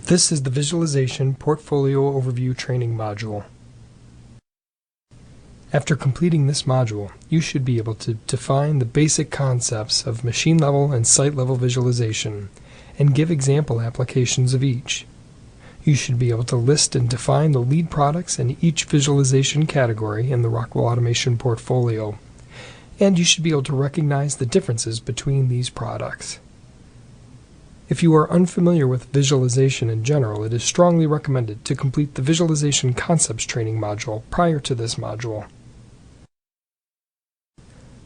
This is the Visualization Portfolio Overview Training module. After completing this module, you should be able to define the basic concepts of machine-level and site-level visualization and give example applications of each. You should be able to list and define the lead products in each visualization category in the Rockwell Automation portfolio, and you should be able to recognize the differences between these products. If you are unfamiliar with visualization in general, it is strongly recommended to complete the Visualization Concepts training module prior to this module.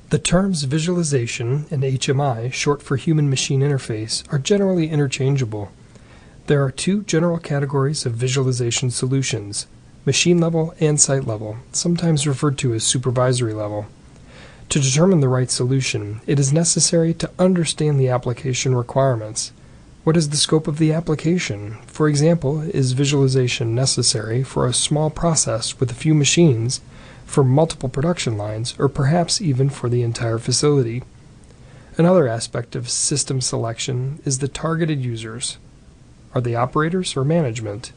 The terms visualization and HMI, short for human-machine interface, are generally interchangeable. There are two general categories of visualization solutions, machine level and site level, sometimes referred to as supervisory level. To determine the right solution, it is necessary to understand the application requirements. What is the scope of the application? For example, is visualization necessary for a small process with a few machines, for multiple production lines, or perhaps even for the entire facility? Another aspect of system selection is the targeted users. Are they operators or management?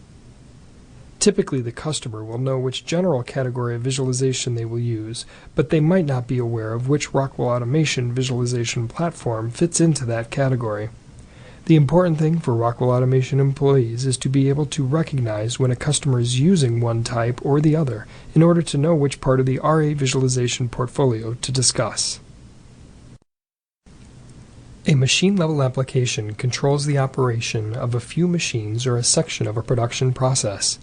Typically, the customer will know which general category of visualization they will use, but they might not be aware of which Rockwell Automation visualization platform fits into that category. The important thing for Rockwell Automation employees is to be able to recognize when a customer is using one type or the other in order to know which part of the RA visualization portfolio to discuss. A machine-level application controls the operation of a few machines or a section of a production process.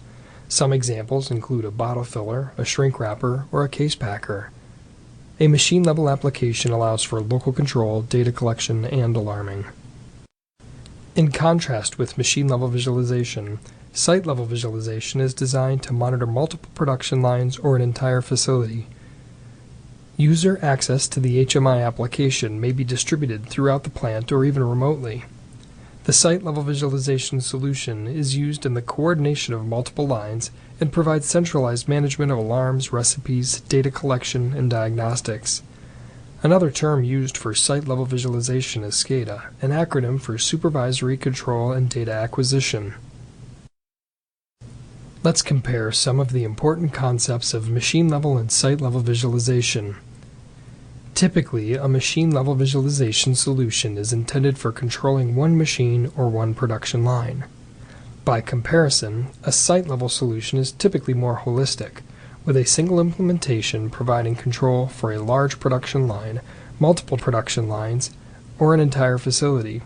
Some examples include a bottle filler, a shrink wrapper, or a case packer. A machine-level application allows for local control, data collection, and alarming. In contrast with machine-level visualization, site-level visualization is designed to monitor multiple production lines or an entire facility. User access to the HMI application may be distributed throughout the plant or even remotely. The site-level visualization solution is used in the coordination of multiple lines and provides centralized management of alarms, recipes, data collection, and diagnostics. Another term used for site-level visualization is SCADA, an acronym for Supervisory Control and Data Acquisition. Let's compare some of the important concepts of machine-level and site-level visualization. Typically, a machine-level visualization solution is intended for controlling one machine or one production line. By comparison, a site-level solution is typically more holistic, with a single implementation providing control for a large production line, multiple production lines, or an entire facility.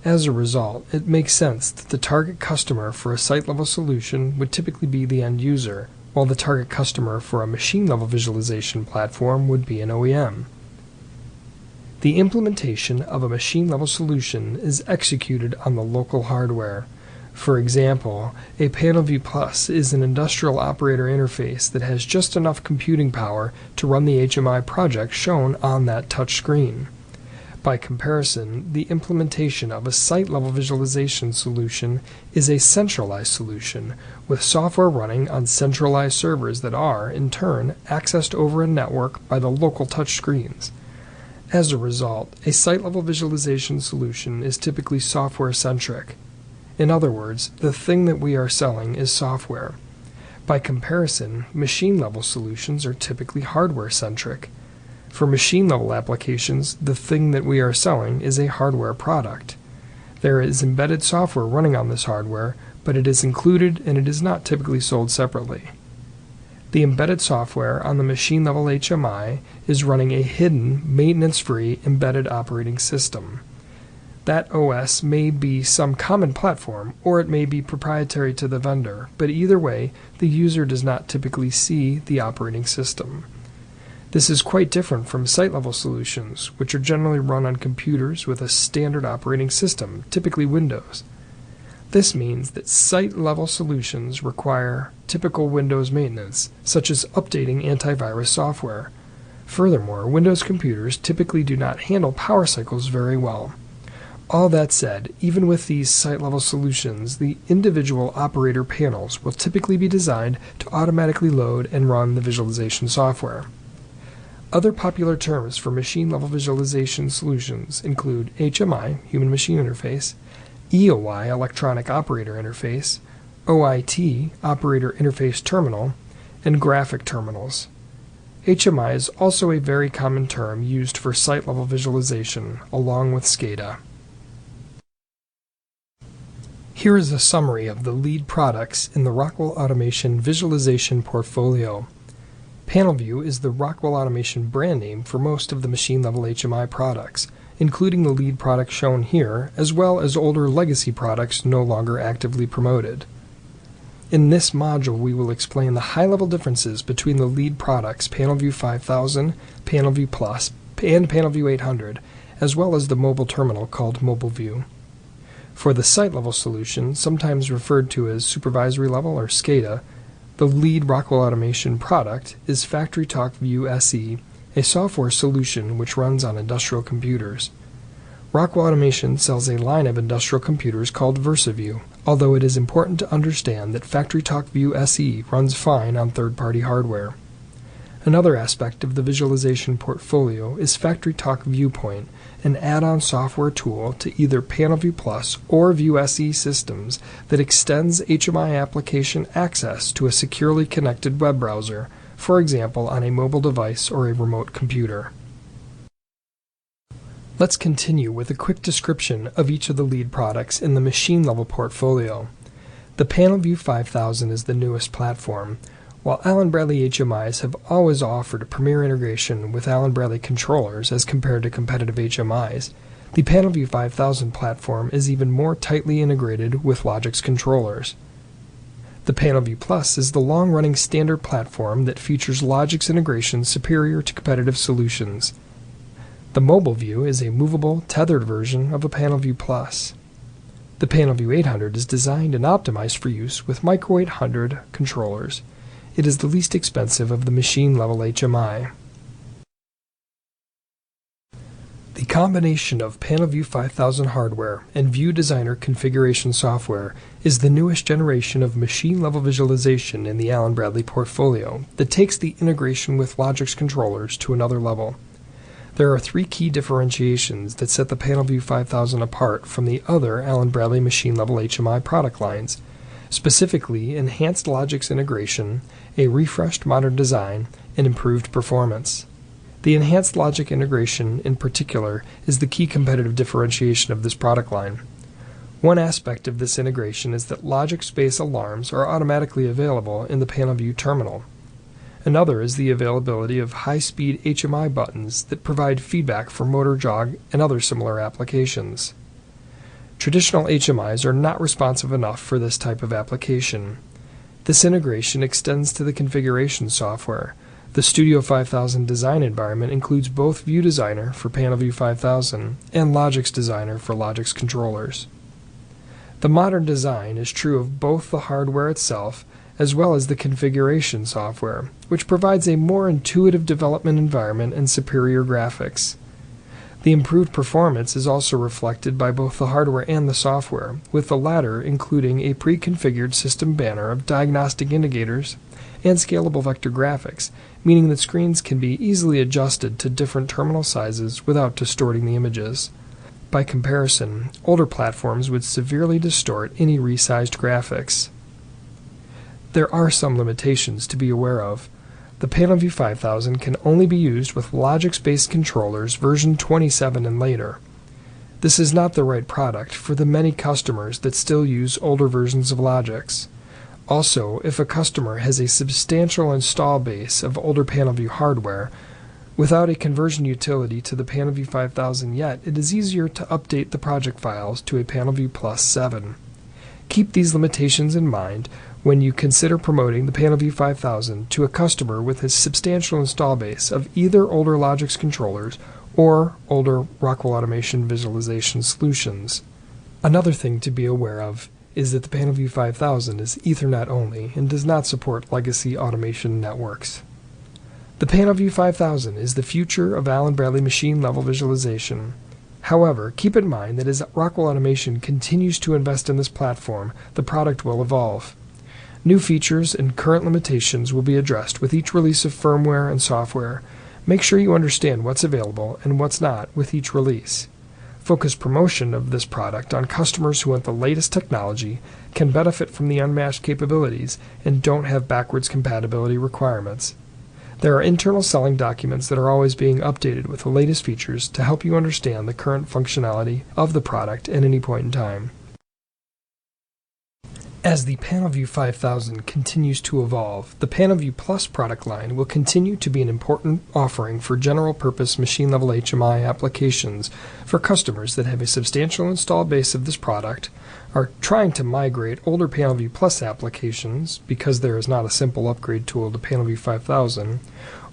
As a result, it makes sense that the target customer for a site-level solution would typically be the end user, while the target customer for a machine-level visualization platform would be an OEM. The implementation of a machine-level solution is executed on the local hardware. For example, a PanelView Plus is an industrial operator interface that has just enough computing power to run the HMI project shown on that touch screen. By comparison, the implementation of a site-level visualization solution is a centralized solution, with software running on centralized servers that are, in turn, accessed over a network by the local touch screens. As a result, a site-level visualization solution is typically software-centric. In other words, the thing that we are selling is software. By comparison, machine-level solutions are typically hardware-centric. For machine-level applications, the thing that we are selling is a hardware product. There is embedded software running on this hardware, but it is included and it is not typically sold separately. The embedded software on the machine-level HMI is running a hidden, maintenance-free embedded operating system. That OS may be some common platform, or it may be proprietary to the vendor, but either way, the user does not typically see the operating system. This is quite different from site-level solutions, which are generally run on computers with a standard operating system, typically Windows. This means that site-level solutions require typical Windows maintenance, such as updating antivirus software. Furthermore, Windows computers typically do not handle power cycles very well. All that said, even with these site-level solutions, the individual operator panels will typically be designed to automatically load and run the visualization software. Other popular terms for machine-level visualization solutions include HMI, human-machine interface, EOI, Electronic Operator Interface, OIT, Operator Interface Terminal, and graphic terminals. HMI is also a very common term used for site-level visualization, along with SCADA. Here is a summary of the lead products in the Rockwell Automation visualization portfolio. PanelView is the Rockwell Automation brand name for most of the machine-level HMI products, including the lead products shown here, as well as older legacy products no longer actively promoted. In this module, we will explain the high-level differences between the lead products PanelView 5000, PanelView Plus, and PanelView 800, as well as the mobile terminal called MobileView. For the site-level solution, sometimes referred to as supervisory level or SCADA, the lead Rockwell Automation product is FactoryTalk View SE, a software solution which runs on industrial computers. Rockwell Automation sells a line of industrial computers called VersaView, although it is important to understand that FactoryTalk View SE runs fine on third-party hardware. Another aspect of the visualization portfolio is FactoryTalk Viewpoint, an add-on software tool to either PanelView Plus or View SE systems that extends HMI application access to a securely connected web browser, for example on a mobile device or a remote computer. Let's continue with a quick description of each of the lead products in the machine-level portfolio. The PanelView 5000 is the newest platform. While Allen-Bradley HMIs have always offered premier integration with Allen-Bradley controllers as compared to competitive HMIs, the PanelView 5000 platform is even more tightly integrated with Logix controllers. The PanelView Plus is the long-running standard platform that features Logix integration superior to competitive solutions. The MobileView is a movable, tethered version of a PanelView Plus. The PanelView 800 is designed and optimized for use with Micro 800 controllers. It is the least expensive of the machine-level HMI. The combination of PanelView 5000 hardware and View Designer configuration software is the newest generation of machine-level visualization in the Allen-Bradley portfolio that takes the integration with Logix controllers to another level. There are three key differentiations that set the PanelView 5000 apart from the other Allen-Bradley machine-level HMI product lines, specifically enhanced Logix integration, a refreshed modern design, and improved performance. The enhanced Logix integration, in particular, is the key competitive differentiation of this product line. One aspect of this integration is that Logix-based alarms are automatically available in the PanelView terminal. Another is the availability of high-speed HMI buttons that provide feedback for motor jog and other similar applications. Traditional HMIs are not responsive enough for this type of application. This integration extends to the configuration software. The Studio 5000 design environment includes both View Designer for PanelView 5000 and Logix Designer for Logix controllers. The modern design is true of both the hardware itself as well as the configuration software, which provides a more intuitive development environment and superior graphics. The improved performance is also reflected by both the hardware and the software, with the latter including a pre-configured system banner of diagnostic indicators and scalable vector graphics, meaning that screens can be easily adjusted to different terminal sizes without distorting the images. By comparison, older platforms would severely distort any resized graphics. There are some limitations to be aware of. The PanelView 5000 can only be used with Logix-based controllers version 27 and later. This is not the right product for the many customers that still use older versions of Logix. Also, if a customer has a substantial install base of older PanelView hardware, without a conversion utility to the PanelView 5000 yet, it is easier to update the project files to a PanelView Plus 7. Keep these limitations in mind when you consider promoting the PanelView 5000 to a customer with a substantial install base of either older Logix controllers or older Rockwell Automation visualization solutions. Another thing to be aware of is that the PanelView 5000 is Ethernet only and does not support legacy automation networks. The PanelView 5000 is the future of Allen-Bradley machine-level visualization. However, keep in mind that as Rockwell Automation continues to invest in this platform, the product will evolve. New features and current limitations will be addressed with each release of firmware and software. Make sure you understand what's available and what's not with each release. Focused promotion of this product on customers who want the latest technology, can benefit from the unmatched capabilities, and don't have backwards compatibility requirements. There are internal selling documents that are always being updated with the latest features to help you understand the current functionality of the product at any point in time. As the PanelView 5000 continues to evolve, the PanelView Plus product line will continue to be an important offering for general-purpose machine-level HMI applications for customers that have a substantial install base of this product, are trying to migrate older PanelView Plus applications because there is not a simple upgrade tool to PanelView 5000,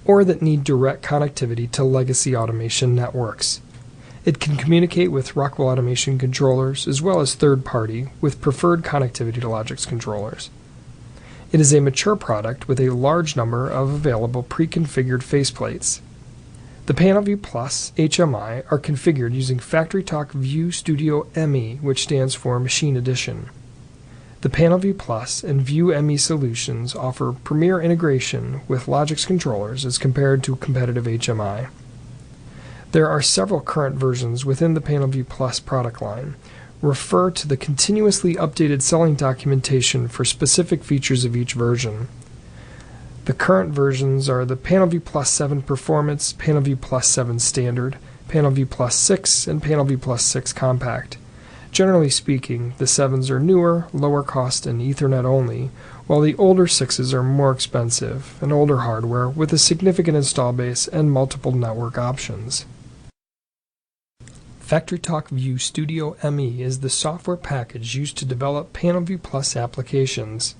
or that need direct connectivity to legacy automation networks. It can communicate with Rockwell Automation controllers as well as third-party with preferred connectivity to Logix controllers. It is a mature product with a large number of available pre-configured faceplates. The PanelView Plus HMI are configured using FactoryTalk View Studio ME, which stands for Machine Edition. The PanelView Plus and View ME solutions offer premier integration with Logix controllers as compared to competitive HMI. There are several current versions within the PanelView Plus product line. Refer to the continuously updated selling documentation for specific features of each version. The current versions are the PanelView Plus 7 Performance, PanelView Plus 7 Standard, PanelView Plus 6, and PanelView Plus 6 Compact. Generally speaking, the 7s are newer, lower cost, and Ethernet only, while the older 6s are more expensive and older hardware with a significant install base and multiple network options. FactoryTalk View Studio ME is the software package used to develop PanelView Plus applications.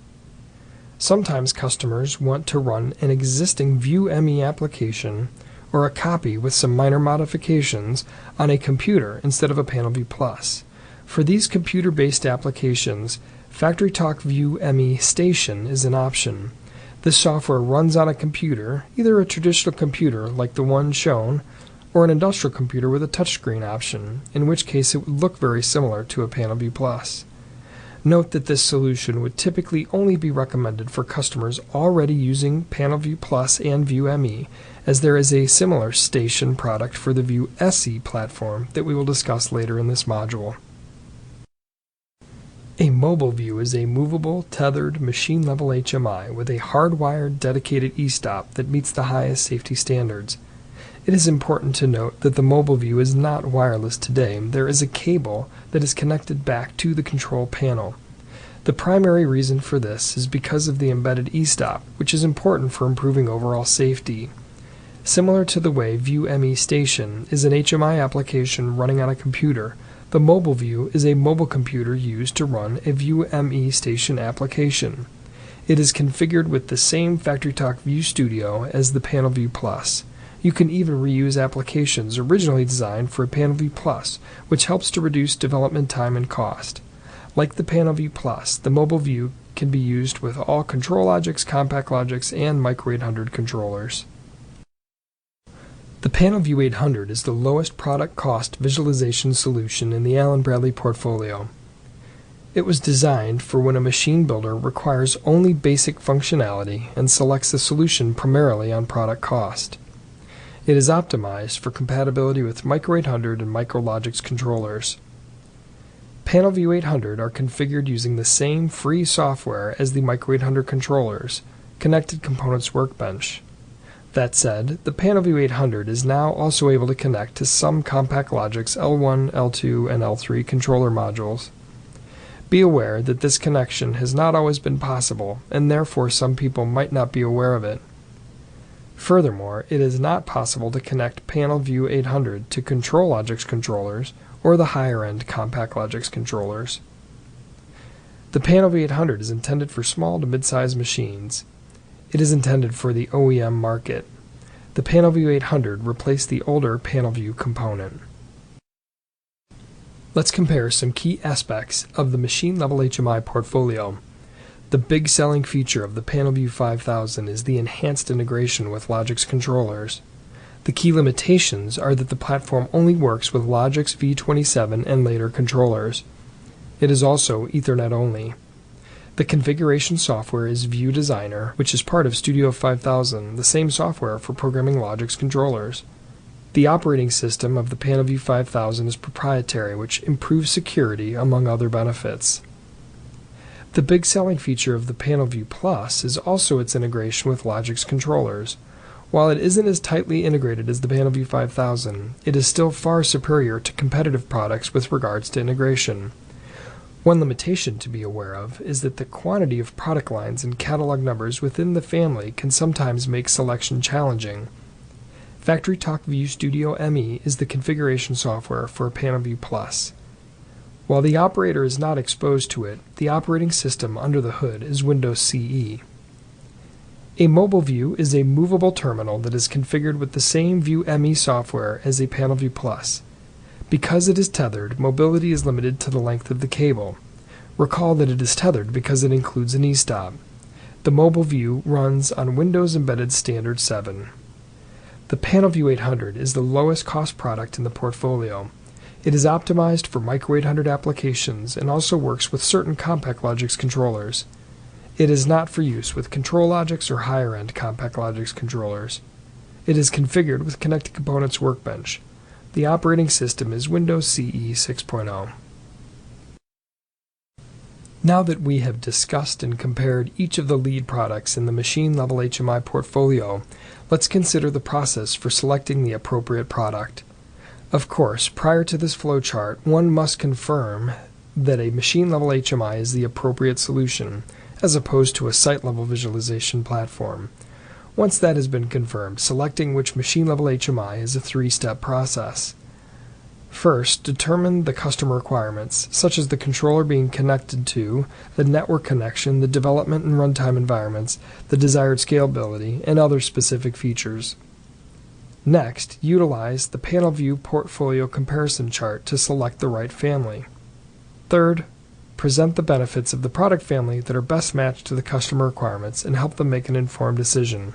Sometimes customers want to run an existing View ME application or a copy with some minor modifications on a computer instead of a PanelView Plus. For these computer-based applications, FactoryTalk View ME Station is an option. This software runs on a computer, either a traditional computer like the one shown, or an industrial computer with a touchscreen option, in which case it would look very similar to a PanelView Plus. Note that this solution would typically only be recommended for customers already using PanelView Plus and View ME, as there is a similar station product for the View SE platform that we will discuss later in this module. A mobile view is a movable, tethered, machine-level HMI with a hardwired, dedicated e-stop that meets the highest safety standards. It is important to note that the mobile view is not wireless today. There is a cable that is connected back to the control panel. The primary reason for this is because of the embedded e-stop, which is important for improving overall safety. Similar to the way View ME Station is an HMI application running on a computer, the mobile view is a mobile computer used to run a View ME Station application. It is configured with the same FactoryTalk View Studio as the PanelView Plus. You can even reuse applications originally designed for a PanelView Plus, which helps to reduce development time and cost. Like the PanelView Plus, the mobile view can be used with all ControlLogix, CompactLogix, and Micro 800 controllers. The PanelView 800 is the lowest product cost visualization solution in the Allen-Bradley portfolio. It was designed for when a machine builder requires only basic functionality and selects a solution primarily on product cost. It is optimized for compatibility with Micro 800 and MicroLogix controllers. PanelView 800 are configured using the same free software as the Micro 800 controllers, Connected Components Workbench. That said, the PanelView 800 is now also able to connect to some CompactLogix L1, L2, and L3 controller modules. Be aware that this connection has not always been possible, and therefore some people might not be aware of it. Furthermore, it is not possible to connect PanelView 800 to ControlLogix controllers or the higher-end CompactLogix controllers. The PanelView 800 is intended for small to mid-sized machines. It is intended for the OEM market. The PanelView 800 replaced the older PanelView component. Let's compare some key aspects of the machine-level HMI portfolio. The big selling feature of the PanelView 5000 is the enhanced integration with Logix controllers. The key limitations are that the platform only works with Logix V27 and later controllers. It is also Ethernet only. The configuration software is View Designer, which is part of Studio 5000, the same software for programming Logix controllers. The operating system of the PanaView 5000 is proprietary, which improves security, among other benefits. The big selling feature of the PanaView Plus is also its integration with Logix controllers. While it isn't as tightly integrated as the PanaView 5000, it is still far superior to competitive products with regards to integration. One limitation to be aware of is that the quantity of product lines and catalog numbers within the family can sometimes make selection challenging. FactoryTalk View Studio ME is the configuration software for PanaView Plus. While the operator is not exposed to it, the operating system under the hood is Windows CE. A mobile view is a movable terminal that is configured with the same View ME software as a PanaView Plus. Because it is tethered, mobility is limited to the length of the cable. Recall that it is tethered because it includes an e-stop. The mobile view runs on Windows Embedded Standard 7. The PanaView 800 is the lowest cost product in the portfolio. It is optimized for Micro 800 applications and also works with certain Compact Logix controllers. It is not for use with ControlLogix or higher-end Compact Logix controllers. It is configured with Connected Components Workbench. The operating system is Windows CE 6.0. Now that we have discussed and compared each of the lead products in the machine-level HMI portfolio, let's consider the process for selecting the appropriate product. Of course, prior to this flowchart, one must confirm that a machine-level HMI is the appropriate solution, as opposed to a site-level visualization platform. Once that has been confirmed, selecting which machine-level HMI is a three-step process. First, determine the customer requirements, such as the controller being connected to, the network connection, the development and runtime environments, the desired scalability, and other specific features. Next, utilize the PanaView portfolio comparison chart to select the right family. Third, present the benefits of the product family that are best matched to the customer requirements and help them make an informed decision.